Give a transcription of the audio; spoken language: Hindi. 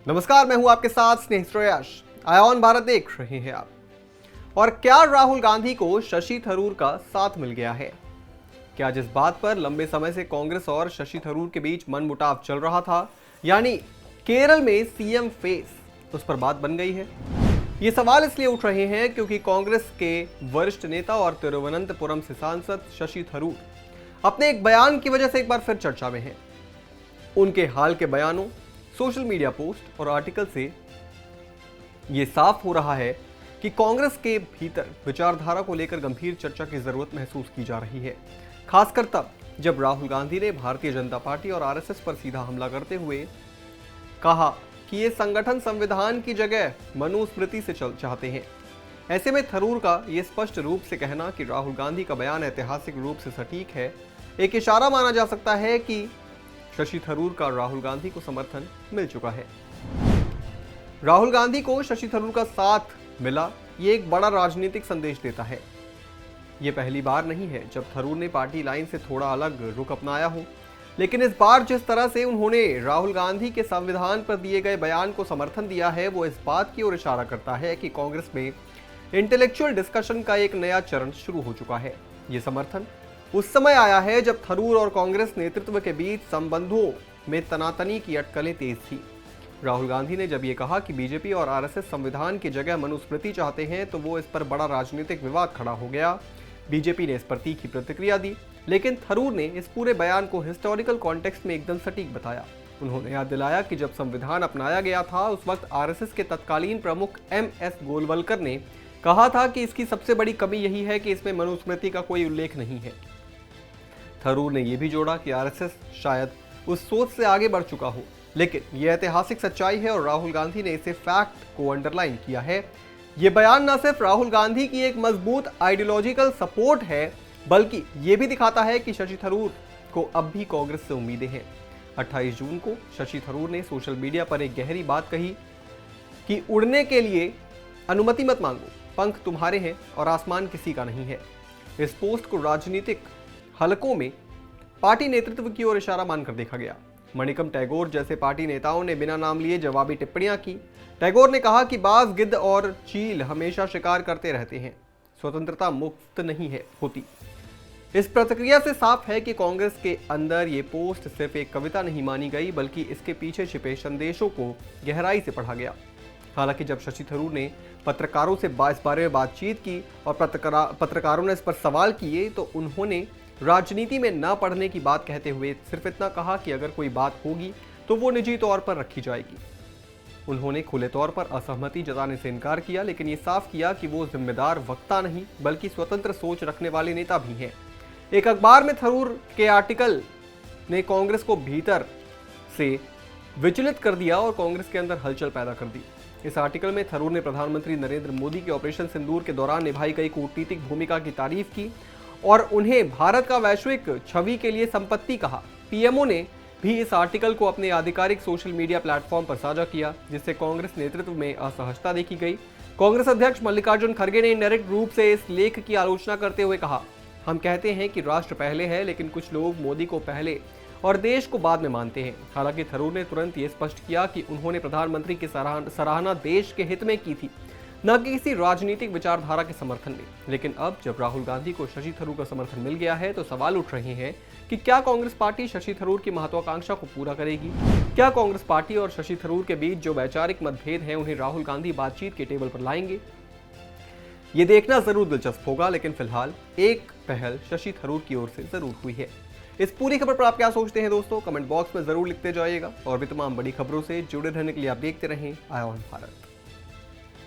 नमस्कार, मैं हूं आपके साथ स्नेह श्रेयस। आयोन भारत देख रहे हैं आप। और क्या राहुल गांधी को शशि थरूर का साथ मिल गया है? क्या जिस बात पर लंबे समय से कांग्रेस और शशि थरूर के बीच मनमुटाव चल रहा था, यानी केरल में सीएम फेस, उस पर बात बन गई है? ये सवाल इसलिए उठ रहे हैं क्योंकि कांग्रेस के वरिष्ठ नेता और तिरुवनंतपुरम से सांसद शशि थरूर अपने एक बयान की वजह से एक बार फिर चर्चा में हैं। उनके हाल के बयानों, सोशल मीडिया पोस्ट और आर्टिकल से यह साफ हो रहा है कि कांग्रेस के भीतर विचारधारा को लेकर गंभीर चर्चा की जरूरत महसूस की जा रही है, खासकर तब जब राहुल गांधी ने भारतीय जनता पार्टी और आरएसएस पर सीधा हमला करते हुए कहा कि ये संगठन संविधान की जगह मनुस्मृति से चाहते हैं। ऐसे में थरूर का यह स्पष्ट रूप से कहना कि राहुल गांधी का बयान ऐतिहासिक रूप से सटीक है, एक इशारा माना जा सकता है कि शशि थरूर का राहुल गांधी को समर्थन मिल चुका है। राहुल गांधी को शशि थरूर का साथ मिला, ये एक बड़ा राजनीतिक संदेश देता है। ये पहली बार नहीं है जब थरूर ने पार्टी लाइन से थोड़ा अलग रुख अपनाया हो, लेकिन इस बार जिस तरह से उन्होंने राहुल गांधी के संविधान पर दिए गए बयान को समर्थन दिया है, वो इस बात की ओर इशारा करता है कि कांग्रेस में इंटेलेक्चुअल डिस्कशन का एक नया चरण शुरू हो चुका है। ये समर्थन उस समय आया है जब थरूर और कांग्रेस नेतृत्व के बीच संबंधों में तनातनी की अटकलें तेज थी। राहुल गांधी ने जब ये कहा कि बीजेपी और आरएसएस संविधान की जगह मनुस्मृति चाहते हैं, तो वो इस पर बड़ा राजनीतिक विवाद खड़ा हो गया। बीजेपी ने इस पर तीखी प्रतिक्रिया दी, लेकिन थरूर ने इस पूरे बयान को हिस्टोरिकल कॉन्टेक्स्ट में एकदम सटीक बताया। उन्होंने याद दिलाया कि जब संविधान अपनाया गया था, उस वक्त आरएसएस के तत्कालीन प्रमुख एमएस गोलवलकर ने कहा था कि इसकी सबसे बड़ी कमी यही है कि इसमें मनुस्मृति का कोई उल्लेख नहीं है। थरूर ने यह भी जोड़ा कि आरएसएस शायद उस सोच से आगे बढ़ चुका हो, लेकिन यह ऐतिहासिक सच्चाई है और राहुल गांधी ने इसे फैक्ट को अंडरलाइन किया है। यह बयान न सिर्फ राहुल गांधी की एक मजबूत आइडियोलॉजिकल सपोर्ट है, बल्कि यह भी दिखाता है कि शशि थरूर को अब भी कांग्रेस से उम्मीदें हैं। 28 जून को शशि थरूर ने सोशल मीडिया पर एक गहरी बात कही कि उड़ने के लिए अनुमति मत मांगो, पंख तुम्हारे हैं और आसमान किसी का नहीं है। इस पोस्ट को राजनीतिक हलकों में पार्टी नेतृत्व की ओर इशारा मानकर देखा गया। मणिकम टैगोर जैसे पार्टी नेताओं ने बिना नाम लिए जवाबी टिप्पणियां की। टैगोर ने कहा कि बाज, गिद्ध और चील हमेशा शिकार करते रहते हैं, स्वतंत्रता मुक्त नहीं है होती। इस प्रतिक्रिया से साफ है कि कांग्रेस के अंदर ये पोस्ट सिर्फ एक कविता नहीं मानी गई, बल्कि इसके पीछे छिपे संदेशों को गहराई से पढ़ा गया। हालांकि जब शशि थरूर ने पत्रकारों से इस बारे में बातचीत की और पत्रकारों ने इस पर सवाल किए, तो उन्होंने राजनीति में न पढ़ने की बात कहते हुए सिर्फ इतना कहा कि अगर कोई बात होगी तो वो निजी तौर पर रखी जाएगी। उन्होंने खुले तौर पर असहमति जताने से इनकार किया, लेकिन ये साफ किया कि वो जिम्मेदार वक्ता नहीं बल्कि स्वतंत्र सोच रखने वाले नेता भी हैं। एक अखबार में थरूर के आर्टिकल ने कांग्रेस को भीतर से विचलित कर दिया और कांग्रेस के अंदर हलचल पैदा कर दी। इस आर्टिकल में थरूर ने प्रधानमंत्री नरेंद्र मोदी के ऑपरेशन सिंदूर के दौरान निभाई गई कूटनीतिक भूमिका की तारीफ की और उन्हें भारत का वैश्विक छवि के लिए संपत्ति कहा। पीएमओ ने भी इस आर्टिकल को अपने आधिकारिक सोशल मीडिया प्लेटफॉर्म पर साझा किया, जिससे कांग्रेस नेतृत्व में असहजता देखी गई। कांग्रेस अध्यक्ष मल्लिकार्जुन खड़गे ने इनडायरेक्ट रूप से इस लेख की आलोचना करते हुए कहा, हम कहते हैं कि राष्ट्र पहले है, लेकिन कुछ लोग मोदी को पहले और देश को बाद में मानते हैं। हालांकि थरूर ने तुरंत ये स्पष्ट किया कि उन्होंने प्रधानमंत्री की सराहना देश के हित में की थी, न कि किसी राजनीतिक विचारधारा के समर्थन में। लेकिन अब जब राहुल गांधी को शशि थरूर का समर्थन मिल गया है, तो सवाल उठ रहे हैं कि क्या कांग्रेस पार्टी शशि थरूर की महत्वाकांक्षा को पूरा करेगी? क्या कांग्रेस पार्टी और शशि थरूर के बीच जो वैचारिक मतभेद हैं, उन्हें राहुल गांधी बातचीत के टेबल पर लाएंगे? ये देखना जरूर दिलचस्प होगा, लेकिन फिलहाल एक पहल शशि थरूर की ओर से जरूर हुई है। इस पूरी खबर पर आप क्या सोचते हैं दोस्तों? कमेंट बॉक्स में जरूर लिखते जाइएगा और भी तमाम बड़ी खबरों से जुड़े रहने के लिए आप देखते रहें आयोन भारत।